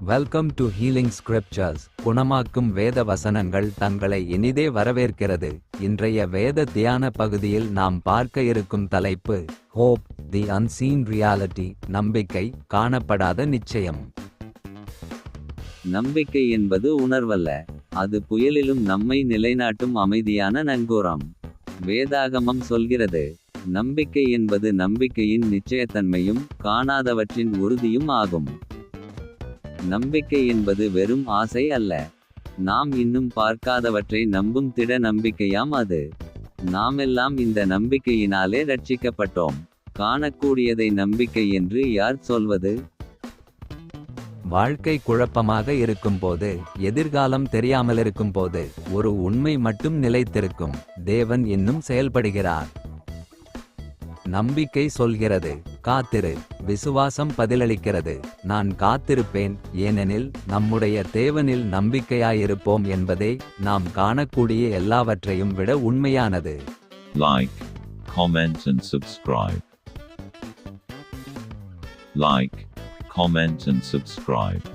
Welcome to healing scriptures. குணமாக்கும் வேத வசனங்கள் தங்களை இனிதே வரவேற்கிறது. இன்றைய வேத தியான பகுதியில் நாம் பார்க்க இருக்கும் தலைப்பு ஹோப், தி அன்சீன் ரியாலிட்டி. நம்பிக்கை, காணப்படாத நிச்சயம். நம்பிக்கை என்பது உணர்வல்ல, அது புயலிலும் நம்மை நிலைநாட்டும் அமைதியான நங்கூரம். வேதாகமம் சொல்கிறது, நம்பிக்கை என்பது நம்பிக்கையின் நிச்சயத்தன்மையும் காணாதவற்றின் உறுதியும் ஆகும். நம்பிக்கை என்பது வெறும் ஆசை அல்ல, நாம் இன்னும் பார்க்காதவற்றை நம்பும் திட நம்பிக்கையாம் அது. நாமெல்லாம் இந்த நம்பிக்கையினாலே ரட்சிக்கப்பட்டோம். காணக்கூடியதை நம்பிக்கை என்று யார் சொல்வது? வாழ்க்கை குழப்பமாக இருக்கும்போது, எதிர்காலம் தெரியாமலிருக்கும்போது, ஒரு உண்மை மட்டும் நிலைத்திருக்கும்: தேவன் இன்னும் செயல்படுகிறார். நம்பிக்கை சொல்கிறது, காத்திரு. விசுவாசம் பதிலளிக்கிறது, நான் காத்திருப்பேன், ஏனெனில் நம்முடைய தேவனில் நம்பிக்கையாயிருப்போம் என்பதே நாம் காணக்கூடிய எல்லாவற்றையும் விட உண்மையானது. Like, comment and subscribe. Like, comment and subscribe.